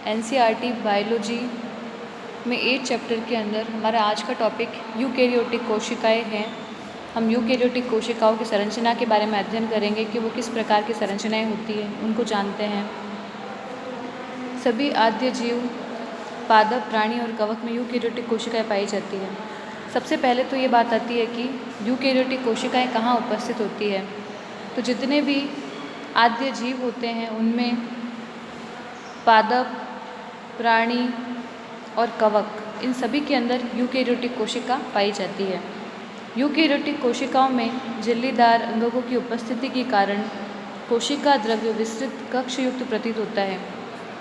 NCERT biology में 8 chapter के अंदर हमारा आज का टॉपिक यूकेरियोटिक कोशिकाएं हैं। हम यूकेरियोटिक कोशिकाओं की संरचना के बारे में अध्ययन करेंगे कि वो किस प्रकार की संरचनाएं होती हैं, उनको जानते हैं। सभी आद्य जीव, पादप, प्राणी और कवक में यूकेरियोटिक कोशिकाएं पाई जाती हैं। सबसे पहले तो ये बात आती है कि यूकेरियोटिक कोशिकाएं कहाँ उपस्थित होती है। तो जितने भी आद्य जीव होते हैं उनमें पादप, प्राणी और कवक, इन सभी के अंदर यूकेरियोटिक कोशिका पाई जाती है। यूकेरियोटिक कोशिकाओं में झिल्लीदार अंगकों की उपस्थिति के कारण कोशिका द्रव्य विस्तृत कक्षयुक्त प्रतीत होता है।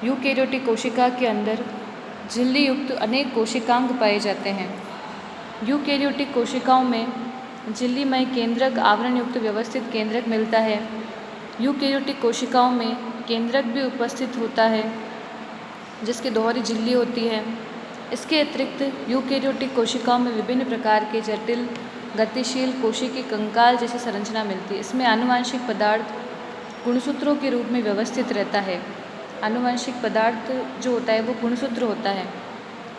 यूकेरियोटिक कोशिका के अंदर झिल्ली युक्त अनेक कोशिकांग पाए जाते हैं। यूकेरियोटिक कोशिकाओं में झिल्लीमय केंद्रक आवरण युक्त व्यवस्थित केंद्रक मिलता है। यूकेरियोटिक कोशिकाओं में केंद्रक भी उपस्थित होता है जिसकी दोहरी झिल्ली होती है। इसके अतिरिक्त यूकेरियोटिक कोशिकाओं में विभिन्न प्रकार के जटिल गतिशील कोशिकीय कंकाल जैसी संरचना मिलती है। इसमें आनुवंशिक पदार्थ गुणसूत्रों के रूप में व्यवस्थित रहता है। आनुवंशिक पदार्थ जो होता है वो गुणसूत्र होता है।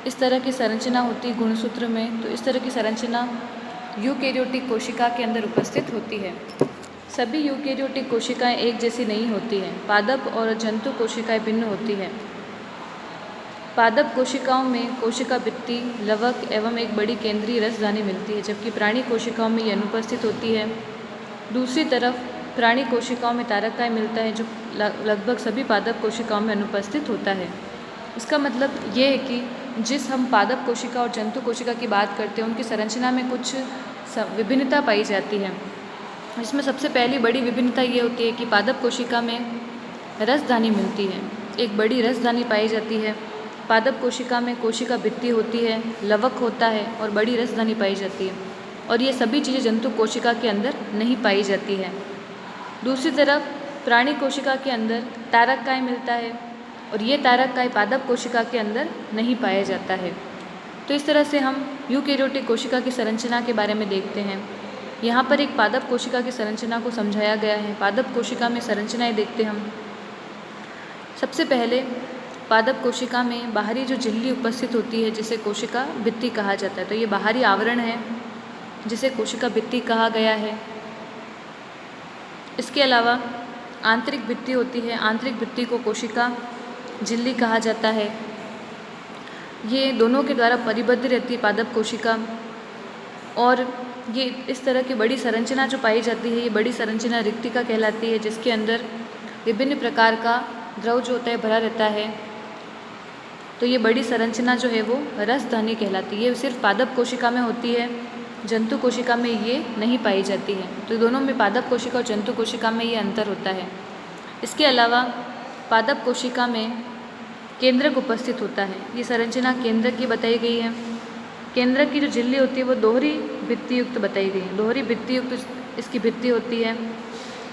इस तरह की संरचना होती है गुणसूत्र में। तो इस तरह की संरचना यूकेरियोटिक कोशिका के अंदर उपस्थित होती है। सभी यूकेरियोटिक कोशिकाएं एक जैसी नहीं होती हैं। पादप और जंतु कोशिकाएं भिन्न होती हैं। पादप कोशिकाओं में कोशिका भित्ति, लवक एवं एक बड़ी केंद्रीय रसधानी मिलती है, जबकि प्राणी कोशिकाओं में ये अनुपस्थित होती है। दूसरी तरफ प्राणी कोशिकाओं में तारकाय मिलता है जो लगभग सभी पादप कोशिकाओं में अनुपस्थित होता है। इसका मतलब ये है कि जिस हम पादप कोशिका और जंतु कोशिका की बात करते हैं उनकी संरचना में कुछ विभिन्नता पाई जाती है। इसमें सबसे पहली बड़ी विभिन्नता ये होती है कि पादप कोशिका में रसधानी मिलती है, एक बड़ी रसधानी पाई जाती है। पादप कोशिका में कोशिका भित्ति होती है, लवक होता है और बड़ी रसधानी पाई जाती है, और ये सभी चीज़ें जंतु कोशिका के अंदर नहीं पाई जाती है। दूसरी तरफ प्राणी कोशिका के अंदर तारकाय मिलता है और ये तारकाय पादप कोशिका के अंदर नहीं पाया जाता है। तो इस तरह से हम यूकेरियोटिक कोशिका की संरचना के बारे में देखते हैं। यहाँ पर एक पादप कोशिका की संरचना को समझाया गया है। पादप कोशिका में संरचनाएं देखते हम। सबसे पहले पादप कोशिका में बाहरी जो झिल्ली उपस्थित होती है जिसे कोशिका भित्ति कहा जाता है। तो ये बाहरी आवरण है जिसे कोशिका भित्ति कहा गया है। इसके अलावा आंतरिक भित्ति होती है। आंतरिक भित्ति को कोशिका झिल्ली कहा जाता है। ये दोनों के द्वारा परिबद्ध रहती है पादप कोशिका, और ये इस तरह की बड़ी संरचना जो पाई जाती है ये बड़ी संरचना रिक्तिका कहलाती है, जिसके अंदर विभिन्न प्रकार का द्रव जो होता है भरा रहता है। तो ये बड़ी संरचना जो है वो रसधानी कहलाती है। ये सिर्फ पादप कोशिका में होती है, जंतु कोशिका में ये नहीं पाई जाती है। तो दोनों में पादप कोशिका और जंतु कोशिका में ये अंतर होता है। इसके अलावा पादप कोशिका में केंद्रक उपस्थित होता है। ये संरचना केंद्रक की बताई गई है। केंद्रक की जो झिल्ली होती है वो दोहरी भित्ति युक्त बताई गई है। दोहरी भित्ति युक्त इसकी भित्ति होती है।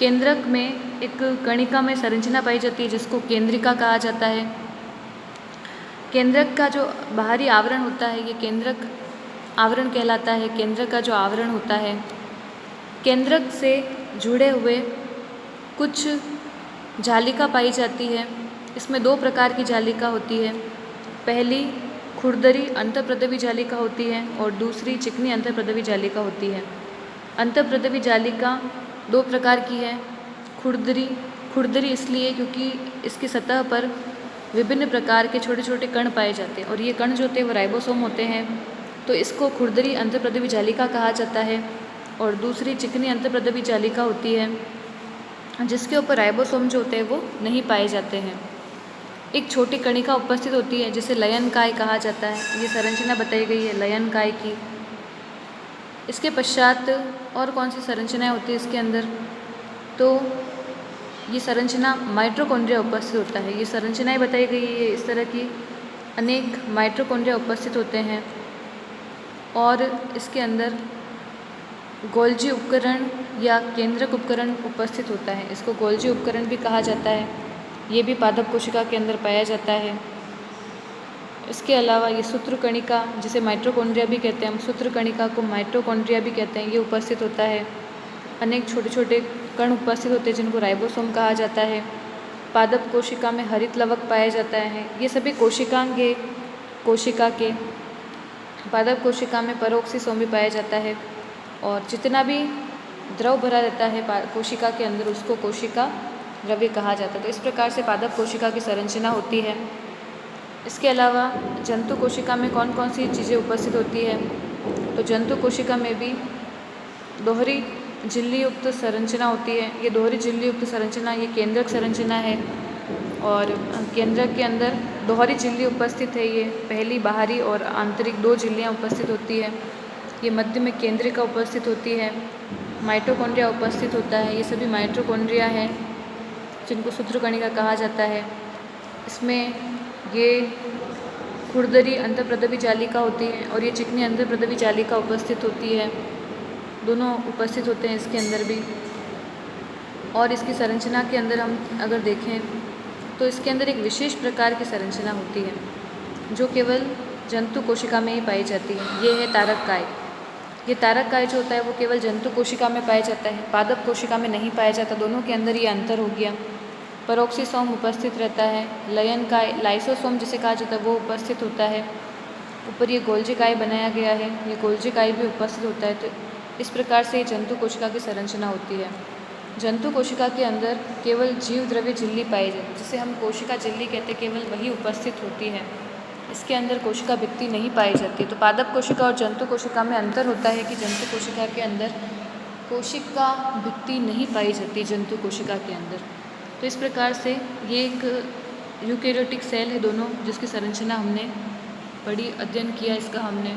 केंद्रक में एक कणिका में संरचना पाई जाती है जिसको केंद्रिका कहा जाता है। केंद्रक का जो बाहरी आवरण होता है ये केंद्रक आवरण कहलाता है। केंद्रक का जो आवरण होता है, केंद्रक से जुड़े हुए कुछ जालिका पाई जाती है। इसमें 2 प्रकार की जालिका होती है। पहली खुरदरी अंतःप्रदवी जालिका होती है और दूसरी चिकनी अंतःप्रदवी जालिका होती है। अंतःप्रदवी जालिका 2 प्रकार की है। खुरदरी इसलिए क्योंकि इसकी सतह पर विभिन्न प्रकार के छोटे छोटे कण पाए जाते हैं, और ये कण जो होते हैं वो राइबोसोम होते हैं। तो इसको खुरदरी अंतःप्रदवी जालिका कहा जाता है। और दूसरी चिकनी अंतःप्रदवी जालिका होती है जिसके ऊपर राइबोसोम जो होते हैं वो नहीं पाए जाते हैं। एक छोटी कणिका उपस्थित होती है जिसे लयनकाय कहा जाता है। ये संरचना बताई गई है लयनकाय की। इसके पश्चात और कौन सी संरचनाएं होती है इसके अंदर, तो ये संरचना माइटोकॉन्ड्रिया उपस्थित होता है। ये संरचनाएं बताई गई है। इस तरह की अनेक माइटोकॉन्ड्रिया उपस्थित होते हैं, और इसके अंदर गोल्जी उपकरण या केंद्रक उपकरण उपस्थित होता है। इसको गोल्जी उपकरण भी कहा जाता है। ये भी पादप कोशिका के अंदर पाया जाता है। इसके अलावा ये सूत्रकणिका, जिसे माइटोकॉन्ड्रिया भी कहते हैं, हम सूत्रकणिका को माइटोकॉन्ड्रिया भी कहते हैं, ये उपस्थित होता है। अनेक छोटे छोटे कण उपस्थित होते हैं जिनको राइबोसोम कहा जाता है। पादप कोशिका में हरित लवक पाया जाता है। ये सभी कोशिकांग कोशिका के पादप कोशिका में परोक्सीसोम भी पाया जाता है। और जितना भी द्रव भरा रहता है कोशिका के अंदर उसको कोशिका द्रव्य कहा जाता है। तो इस प्रकार से पादप कोशिका की संरचना होती है। इसके अलावा जंतु कोशिका में कौन कौन सी चीज़ें उपस्थित होती है, तो जंतु कोशिका में भी दोहरी झिल्ली युक्त संरचना होती है। ये दोहरी झिल्ली युक्त संरचना ये केंद्रक संरचना है और केंद्रक के अंदर दोहरी झिल्ली उपस्थित है। ये पहली बाहरी और आंतरिक 2 झिल्लियाँ उपस्थित होती है। ये मध्य में केंद्रिका उपस्थित होती है। माइटोकॉन्ड्रिया उपस्थित होता है। ये सभी माइटोकॉन्ड्रिया हैं जिनको सूत्रकणिका कहा जाता है। इसमें ये खुरदरी अंतःप्रदवी जालिका होती है और ये चिकनी अंतःप्रदवी जालिका उपस्थित होती है। दोनों उपस्थित होते हैं इसके अंदर भी। और इसकी संरचना के अंदर हम अगर देखें तो इसके अंदर एक विशेष प्रकार की संरचना होती है जो केवल जंतु कोशिका में ही पाई जाती है। ये है तारक काय। ये तारक काय जो होता है वो केवल जंतु कोशिका में पाया जाता है, पादप कोशिका में नहीं पाया जाता। दोनों के अंदर ये अंतर हो गया। परोक्सीसोम उपस्थित रहता है। लयन काय, लाइसोसोम जिसे कहा जाता है वो उपस्थित होता है। ऊपर ये गोल्जी काय बनाया गया है, ये गोल्जी काय भी उपस्थित होता है। तो इस प्रकार से जंतु कोशिका की संरचना होती है। जंतु कोशिका के अंदर केवल जीव द्रव्य झिल्ली पाई जाती है, जिसे हम कोशिका झिल्ली कहते हैं, केवल वही उपस्थित होती है। इसके अंदर कोशिका भित्ति नहीं पाई जाती। तो पादप कोशिका और जंतु कोशिका में अंतर होता है कि जंतु कोशिका के अंदर कोशिका भित्ति नहीं पाई जाती जंतु कोशिका के अंदर। तो इस प्रकार से ये एक यूकेरियोटिक सेल है दोनों, जिसकी संरचना हमने पढ़ी, अध्ययन किया इसका हमने।